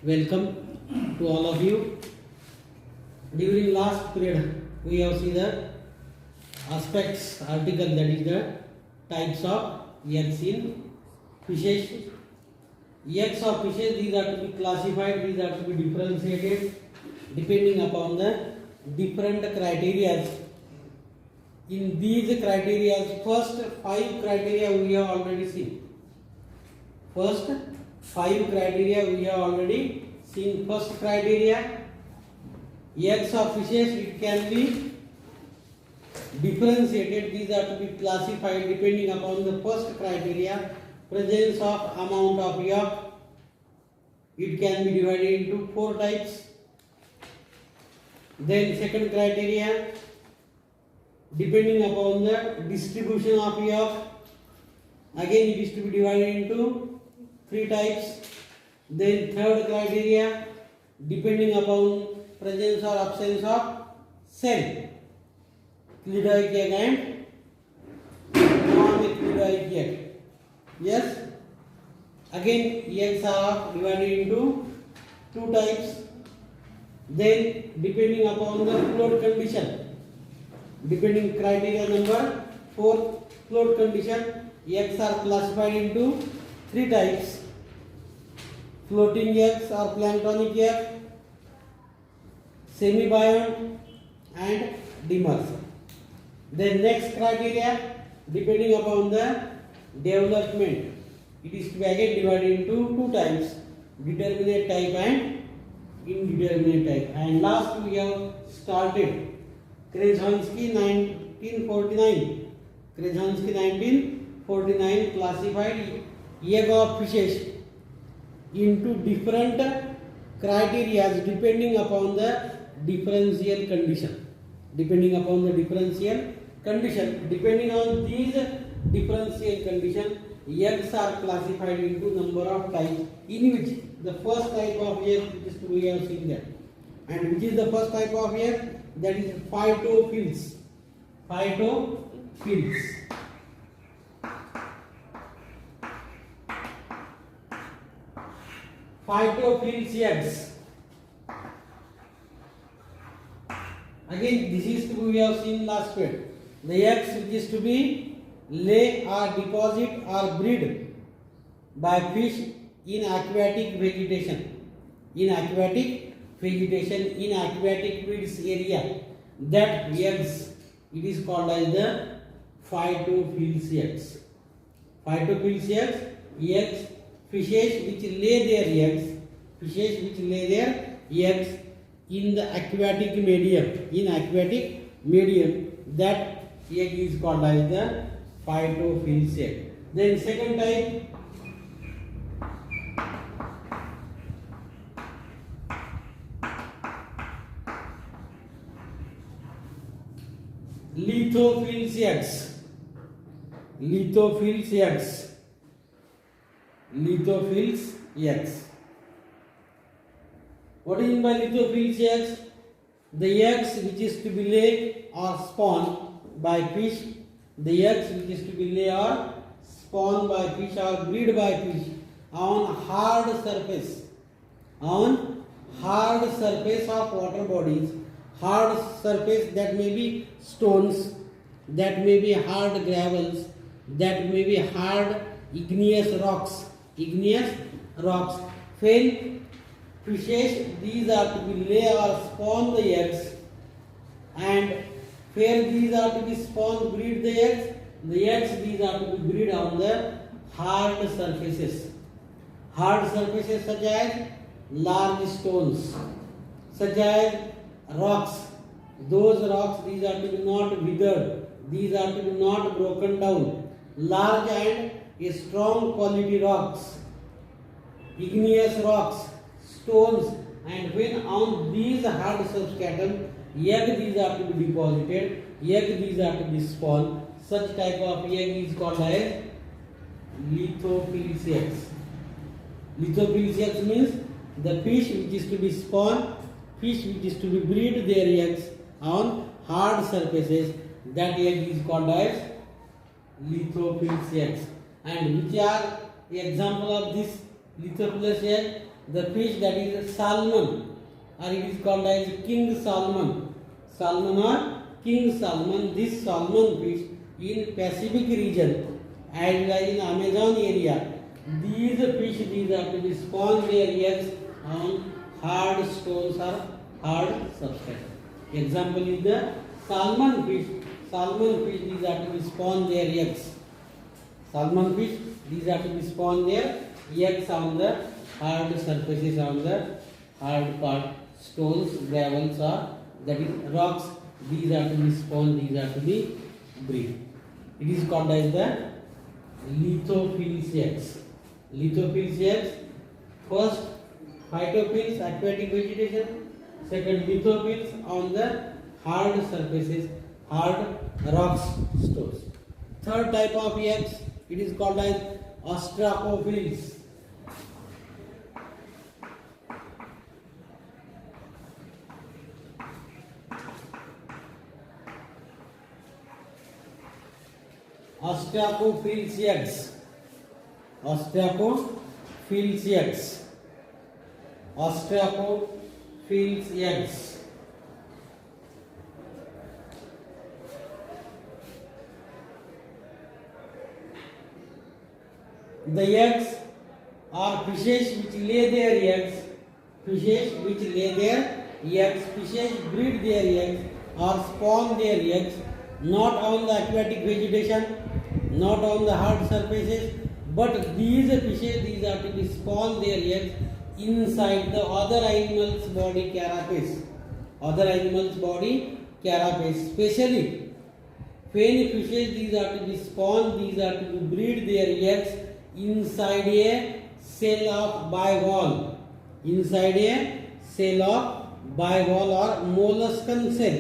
Welcome to all of you. During last period, we have seen the aspects article, that is the types of eggs in fishes. Eggs of fishes, these are to be classified, these are to be differentiated depending upon the different criteria. In these criteria, first 5 criteria we have already seen. First 5 criteria we have already seen. First criteria, eggs of fishes, it can be differentiated. These are to be classified depending upon the first criteria, presence of amount of yolk. It can be divided into 4 types. Then second criteria, depending upon the distribution of yolk, again it is to be divided into 3 types. Then third criteria, depending upon presence or absence of cell, cleidoic egg and non-cleidoic egg. Yes, again eggs are divided into 2 types. Then depending upon the float condition, depending criteria number 4, float condition, eggs are classified into 3 types: floating eggs or planktonic egg, semi-buoyant and demersal. Then next criteria, depending upon the development, it is to be again divided into 2 types: determinate type and indeterminate type. And last we have started Krzyzewski 1949. Krzyzewski 1949 classified egg of fishes into different criteria depending upon the differential condition. Depending upon the differential condition, depending on these differential condition, eggs are classified into number of types, in which the first type of egg, which is we have seen that, and which is the first type of egg, that is phytophils. Phytophils. Phytophils eggs. Again, this is to we have seen last period. The eggs which is to be lay or deposit or breed by fish in aquatic vegetation. In aquatic vegetation, in aquatic weeds area, that eggs, it is called as the phytophils eggs. Phytophils eggs, eggs, fishes which lay their eggs, fishes which lay their eggs in the aquatic medium, in aquatic medium, that egg is called as the phytophils egg. Then second type, lithophils eggs. Lithophils eggs. Lithophils eggs. What is meant by lithophils eggs? The eggs which is to be laid or spawn by fish. The eggs which is to be laid or spawn by fish or breed by fish on hard surface. On hard surface of water bodies. Hard surface, that may be stones, that may be hard gravels, that may be hard igneous rocks. Igneous rocks. When fishes, these are to be lay or spawn the eggs, and where these are to be spawn, breed the eggs, these are to be breed on the hard surfaces. Hard surfaces such as large stones, such as rocks. Those rocks, these are to be not withered, these are to be not broken down. Large and strong quality rocks, igneous rocks, stones, and when on these hard substratum, egg these are to be deposited, egg these are to be spawned. Such type of egg is called as lithophils eggs. Lithophils eggs means the fish which is to be spawned, fish which is to be breed their eggs on hard surfaces, that egg is called as lithophils eggs. And which are the example of this lithophils egg? the fish that is a salmon, or it is called as king salmon. Salmon or king salmon. This salmon fish in Pacific region as well as in Amazon area. These fish, these are to be spawn their eggs on hard stones or hard substance. Example is the salmon fish. Salmon fish, these are to be spawn their eggs. Salmon fish, these are to be spawn their eggs on the hard surfaces, on the hard part, stones, gravels, or that is rocks. These are to be spawn, these are to be breed. It is called as the lithophils eggs. Lithophils eggs. First, phytophils, aquatic vegetation. Second, lithophils on the hard surfaces, hard rocks, stones. Third type of eggs, it is called as ostracophils. Ostracophils eggs. Ostracophils eggs. Ostracophils eggs. The eggs are fishes which lay their eggs. Fishes which lay their eggs. Fishes breed their eggs or spawn their eggs not on the aquatic vegetation, not on the hard surfaces, but these fishes, these are to be spawn their eggs inside the other animal's body carapace. Other animal's body carapace. Especially fin fishes, these are to be spawn, these are to be breed their eggs inside a cell of bivalve. Inside a cell of bivalve or molluscan cell.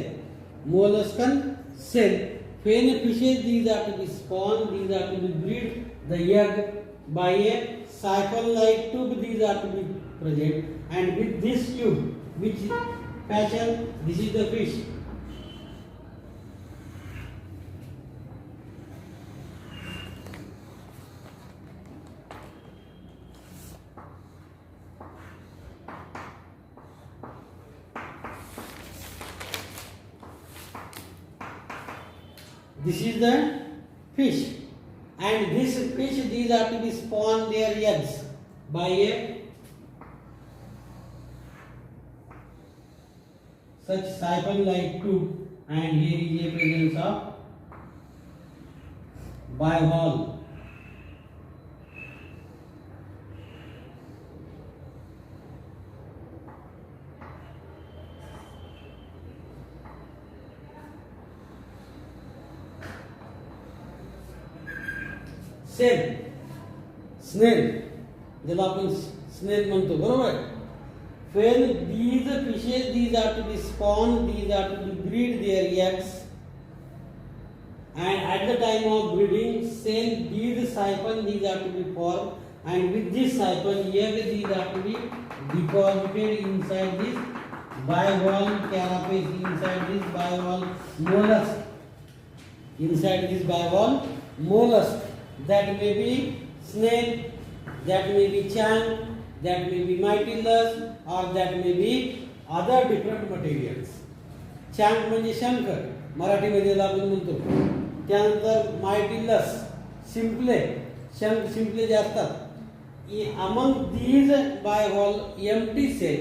Molluscan cell. Fin fishes, these are to be spawn, these are to be breed the egg by a siphon-like tube. These are to be present, and with this tube, which fashion, this is the fish. This is the fish, and this fish, these are to be spawn their eggs by a such siphon-like tube, and here is a presence of bivalve. Shell snail ज्याला आपण snail म्हणतो बरोबर when these fishes these are to be spawn these are to be breed their eggs and at the time of breeding cell these siphon these are to be formed and with this siphon egg these are to be deposited inside this bivalve carapace inside this bivalve mollusk inside this bivalve mollusk. That may be snail, that may be chang, that may be mytilus, or that may be other different materials. Chang म्हणजे शंख मराठीमध्ये आपण म्हणतो. त्यानंतर mytilus शिंपले शंख शिंपले जे असतात. Among these bivalve empty cell,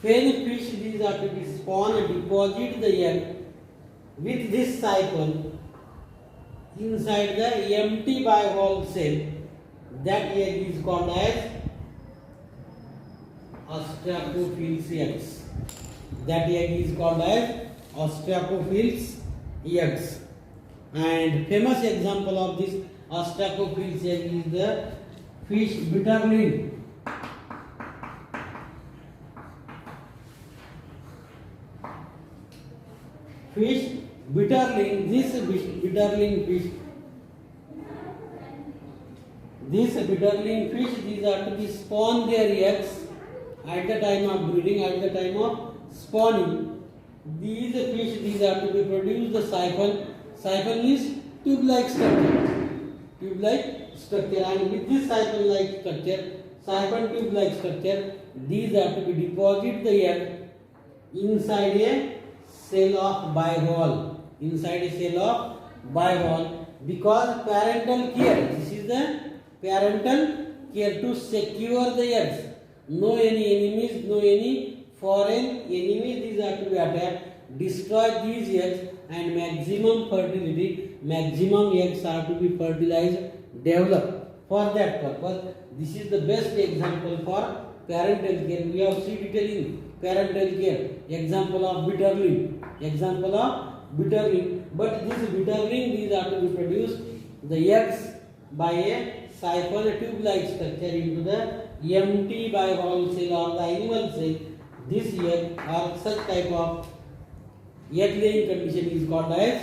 when fish these are to be spawn and deposit the egg with this siphon inside the empty bivalve cell, that egg is called as ostracophils eggs. That egg is called as ostracophils eggs. And famous example of this ostracophils egg is the fish bitterling. Fish bitterling, this bitterling fish, these are to be spawn their eggs at the time of breeding, at the time of spawning. These fish, these are to be produce the siphon. Siphon is tube-like structure, and with this siphon-like structure, siphon tube like structure. These are to be deposit the egg inside a cell of bivalve. Inside a cell of bivalve, because parental care. This is the parental care to secure the eggs. No any enemies, no any foreign enemies. These are to be attacked. Destroy these eggs and maximum fertility. Maximum eggs are to be fertilized, developed. For that purpose, this is the best example for parental care. We have seen detailing parental care. Example of bitterling. Example of bitterling. But this bitterling, these are to be produced the eggs by a siphon tube like structure into the empty bivalve cell or the animal cell. This egg or such type of egg laying condition is called as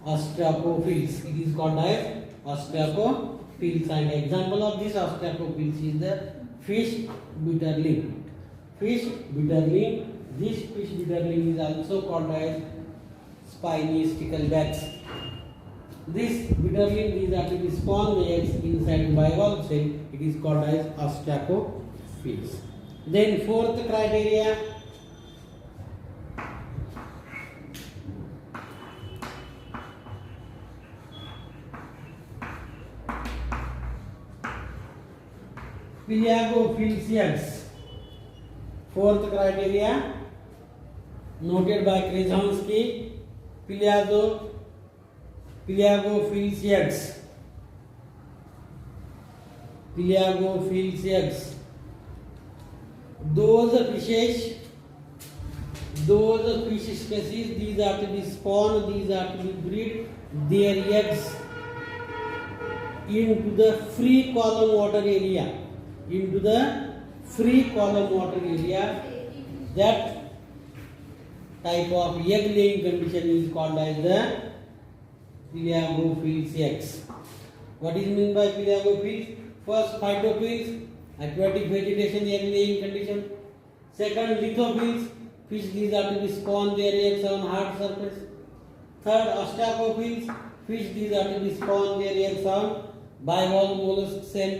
ostracophils. It is called as ostracophils. And example of this ostracophils is the fish bitterling. Fish bitterling. This fish bitterling is also called as spiny sticklebacks. This bitterling, these are to be spawn the eggs inside bivalve cell. It is called as ostracophils. Then fourth criteria, Pelagophils eggs. Fourth criteria noted by Krashansky, Pelagophils eggs. Pelagophils eggs. Those fish species, these are to be spawn, these are to be breed their eggs into the free column water area. Into the free column water area. That type of egg laying condition is called as the Pelagophils eggs. What is meant by Pelagophils? First, phytophils, aquatic vegetation egg laying condition. Second, lithophils, fish, these are to be spawn their eggs on hard surface. Third, ostracophils, fish, these are to be spawn their eggs on bivalve mollusk cell.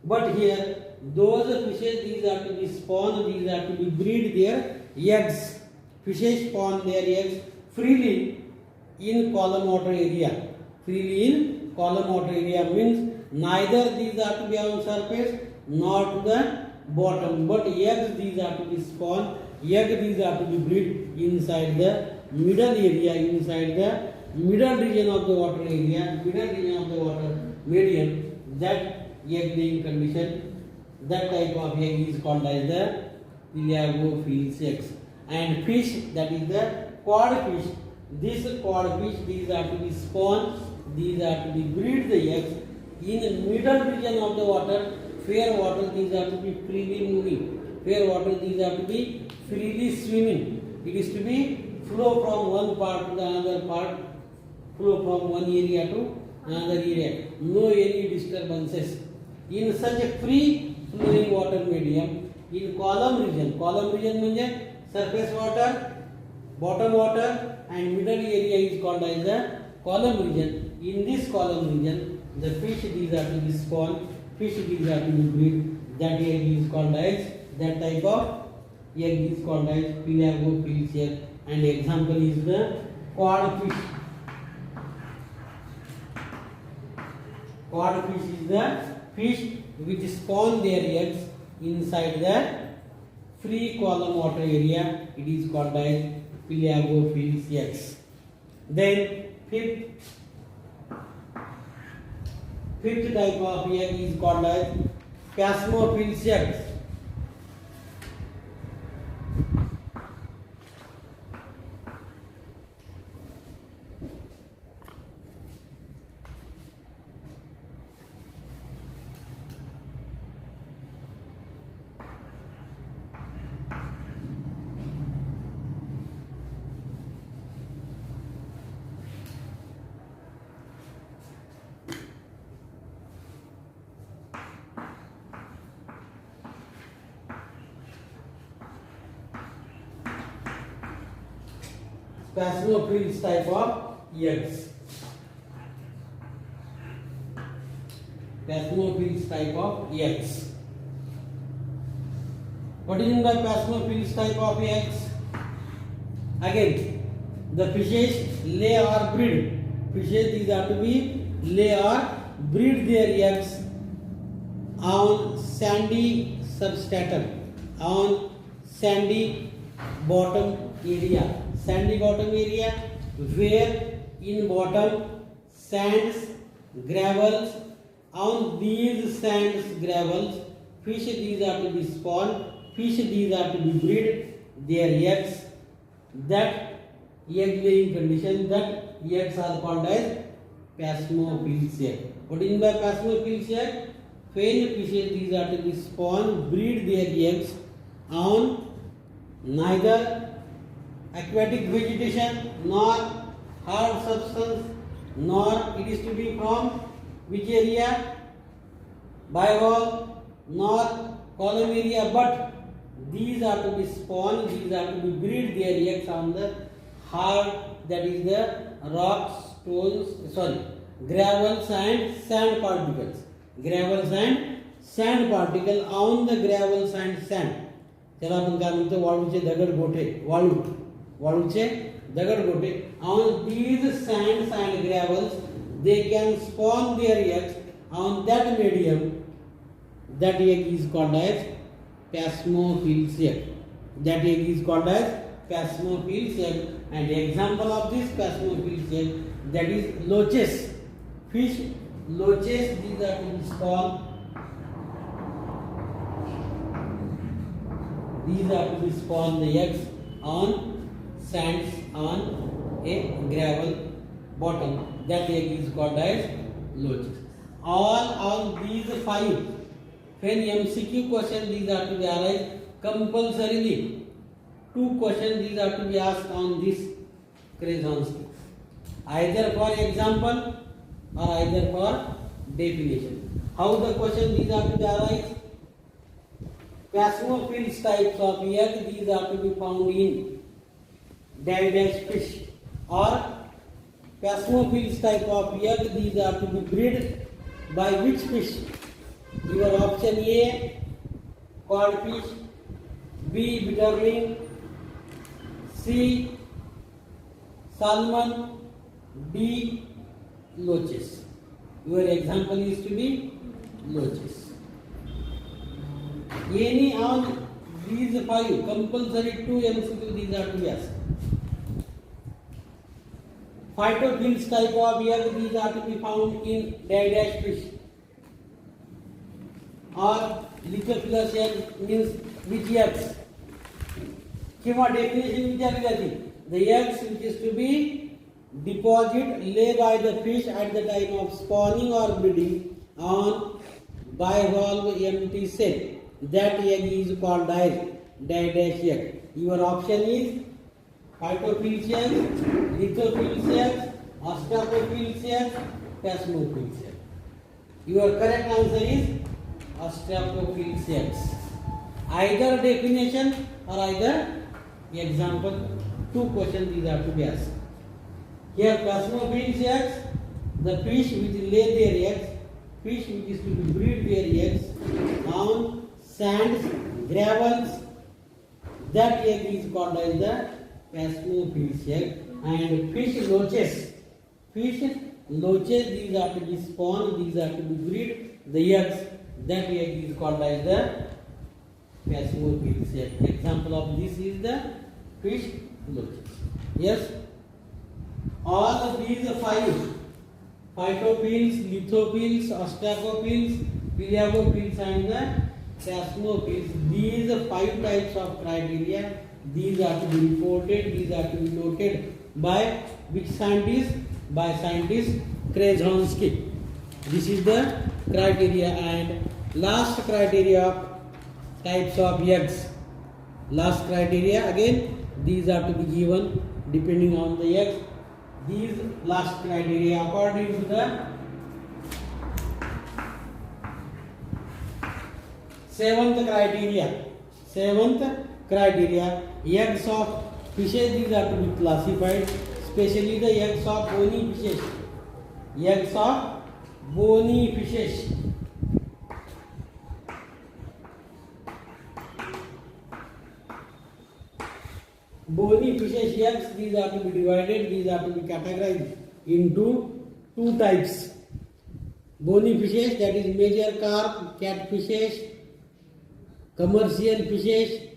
But here, those fishes, these are to be spawn, these are to be breed their eggs. Fishes spawn their eggs freely in column water area. Freely in column water area means neither these are to be on surface nor to the bottom, but eggs, these are to be spawn, egg, these are to be breed inside the middle area, inside the middle region of the water area, middle region of the water medium. That egg laying condition, that type of egg is called as the Pelagophils eggs. And fish, that is the codfish. This codfish, these are to be spawn, these are to be breed the eggs in the middle region of the water, fair water, these are to be freely moving, fair water, these are to be freely swimming. It is to be flow from one part to the another part, flow from one area to another area, no any disturbances. In such a free flowing water medium, in column region means surface water, bottom water, and middle area is called as the column region. In this column region, the fish, these are to be spawn, fish, these are to be breed. That egg is called as, that type of egg is called as Pelagophils egg. And example is the codfish. Codfish is the fish which spawn their eggs inside the free column water area. It is called as Pelagophils eggs. Then fifth type of egg is called as Cosmograms eggs. Cosmograms type of eggs. Plasmophils type of eggs. What is in the plasmophils type of eggs? Again, the fishes lay or breed. Fishes, these are to be lay or breed their eggs on sandy substratum, on sandy bottom area. Sandy bottom area where in bottom sands, gravels. On these sands, gravels, fish these are to be spawned. Fish these are to be breed their eggs. That egg laying condition, that eggs are called as Plasmophils egg. What is by Plasmophils egg? When fishes these are to be spawned, breed their eggs on neither aquatic vegetation nor hard substance, nor it is to be from which area? Bivalve, nor column area, but these are to be spawned, these are to be breed their eggs on the hard, that is the rocks, stones, gravels and sand particles. Gravels and sand particle on the gravels and sand. त्याला आपण काय म्हणतो? वाळूचे दगड गोटे, वाळूचे दगड गोटे. On these sands and gravels, they can spawn their eggs on that medium. That egg is called as Plasmophils egg. That egg is called as Plasmophils egg. And example of this Plasmophils egg, that is loaches. Fish loaches, these are to be spawned. These are to be spawned the eggs on sands, on a gravel bottom. That egg is called as loaches. All on these five, when MCQ question these are to be asked compulsorily. Two questions these are to be asked on this Krasnodar, either for example or either for definition. How the question these are to be asked? Plasmophils types of egg, these are to be found in dash fish, or Plasmophils type of egg, these are to be bred by which fish? Your option A, codfish, B, bitterling, C, salmon, D, loaches. Your example is to be loaches. Any on these five, compulsory 2 MCQ these are to be asked. Phytophils type of egg, these are to be found in dash fish. Or lithophilous egg means which eggs? किंवा definition विचारली जाते. The eggs which is to be deposited lay by the fish at the time of spawning or breeding on bivalve empty cell. That egg is called as dash egg. Your option is Phytophils egg, lithophils egg, Ostracophils egg, Plasmophils egg. Your correct answer is Ostracophils eggs. Either definition or either example. 2 questions these are to be asked. Here Plasmophils eggs, the fish which lay their eggs, fish which is to be breed their eggs on sands, gravels. That egg is called as the Plasmophils egg. And fish loaches, these are to be spawned, these are to be breed the eggs. That egg is called as the Plasmophils egg. Example of this is the fish loaches. Yes, all of these 5, Phytophils, lithophils, Ostracophils, Pelagophils and the Plasmophils, these 5 types of criteria, these are to be reported, these are to be noted by which scientist? By scientist Krasnodar. This is the criteria. And last criteria of types of eggs. Last criteria again, these are to be given depending on the eggs. These last criteria according to the 7th criteria. 7th criteria, eggs of fishes these are to be classified, especially the eggs of bony fishes. Eggs of bony fishes. Bony fishes, yes, these are to be divided, these are to be categorized into two types. Bony fishes, that is major carp, catfishes, commercial fishes,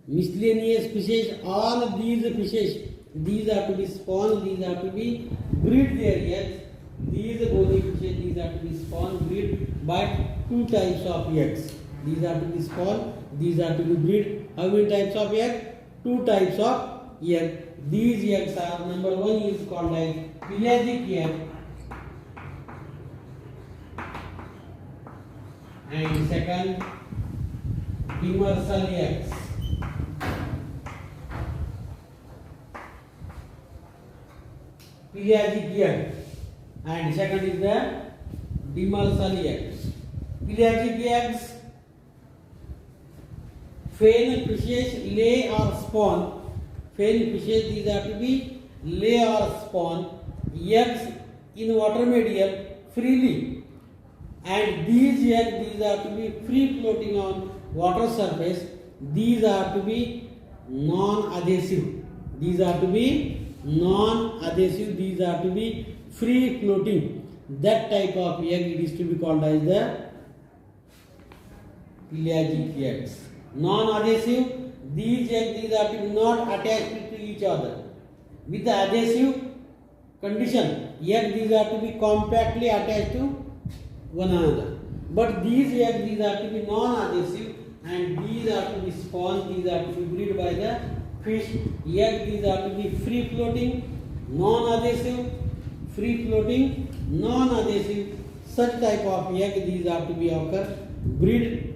miscellaneous fishes, all these fishes, these are to be spawned, these are to be breed their eggs. These bony fishes, these are to be spawned, breed by two types of eggs. These are to be spawned, these are to be breed. How many types of eggs? Two types of egg. These eggs are, number one is called as pelagic egg, and second demersal eggs. Pelagic egg, and second is the demersal eggs. Pelagic eggs, fin fishes lay or spawn. Fin fishes, these are to be lay or spawn eggs in water medium freely, and these eggs, these are to be free floating on water surface. These are to be non-adhesive. These are to be non-adhesive. These are to be free floating. That type of egg, it is to be called as the pelagic eggs. Non-adhesive, these eggs, these are to be not attached to each other. With the adhesive condition, eggs, these are to be compactly attached to one another. But these eggs, these are to be non-adhesive, and these are to be spawned, these are to be bred by the fish. Eggs, these are to be free floating, non-adhesive, free floating, non-adhesive. Such type of egg, these are to be occur bred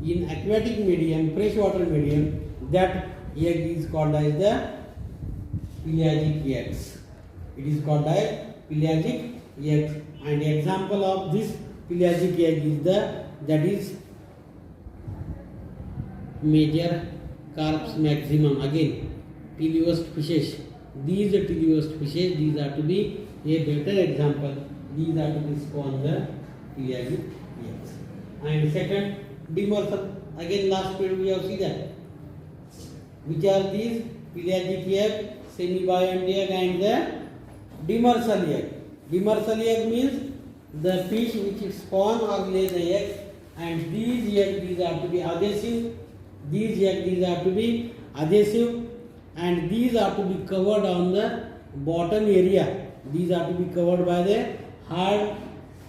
in aquatic medium, freshwater medium. That egg is called as the pelagic eggs. It is called as pelagic eggs. And example of this pelagic egg is that is major carps maximum. Again, teleost fishes. These teleost fishes, these are to be a better example. These are to be spawned the pelagic eggs. And second, demersal. Again, last period we have seen that. Which are these? Pelagic egg, semi-buoyant egg, and the demersal egg. Demersal egg means the fish which spawn or lay the egg, and these eggs, these are to be adhesive. These eggs, these are to be adhesive, and these are to be covered on the bottom area. These are to be covered by the hard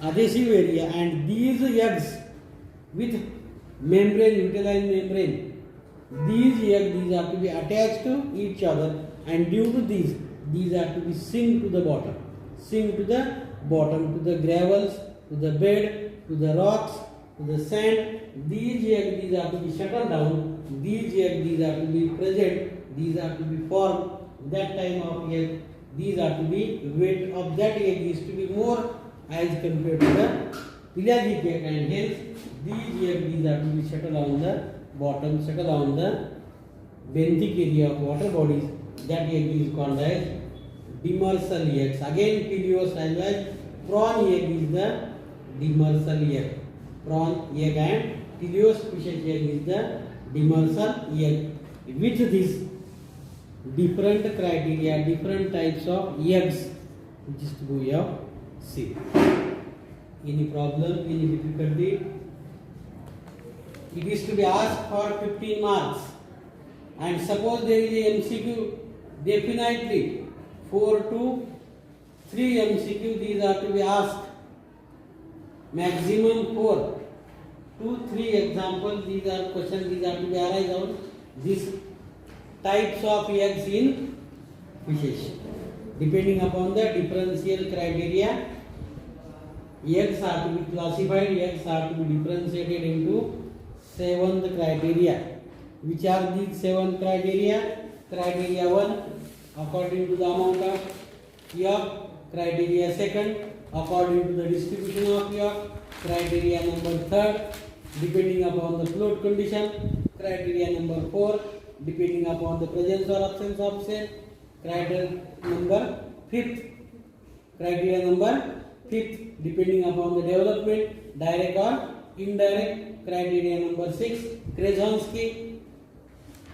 adhesive area, and these eggs with membrane, uterine membrane, these eggs, these are to be attached to each other, and due to these are to be sink to the bottom, to the gravels, to the bed, to the rocks, to the sand. These eggs, these are to be settled down. These eggs, these are to be present. These are to be formed. That time of egg, these are to be, weight of that egg is to be more as compared to the pelagic egg, and hence these eggs, these are to be settled on the bottom, settle on the benthic area of water bodies. That egg is called as demersal eggs. Again, teleost as well. Prawn egg is the demersal egg. Prawn egg and teleost fishes egg is the demersal egg. With this different criteria, different types of eggs, which is to we have seen. Any problem, any difficulty? It is to be asked for 15 marks, and suppose there is a MCQ, definitely 4 to 3 MCQ, these are to be asked, maximum 4 to 3 examples. These are questions, these are to be arise on these types of eggs in fishes. Depending upon the differential criteria, eggs are to be classified, eggs are to be differentiated into 7 criteria. Which are these 7 criteria? Criteria 1, according to the amount of yolk. Criteria 2, according to the distribution of yolk. Criteria number 3, depending upon the float condition. Criteria number 4, depending upon the presence or absence of cell. Criteria number 5, criteria number Fifth, depending upon the development, direct or indirect. Criteria number 6, Krasonsky,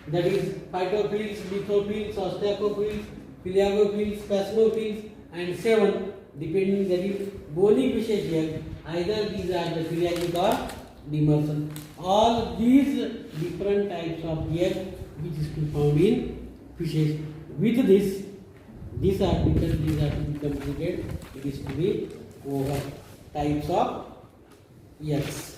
that is phytophils, lithophils, ostacophils, phyllogophils, phasmophils, and 7, depending, that is bony fishes egg. Either these are the pelagic or demersal. All these different types of egg which is to be found in fishes. With this, these are to be completed. It is to be over types of eggs.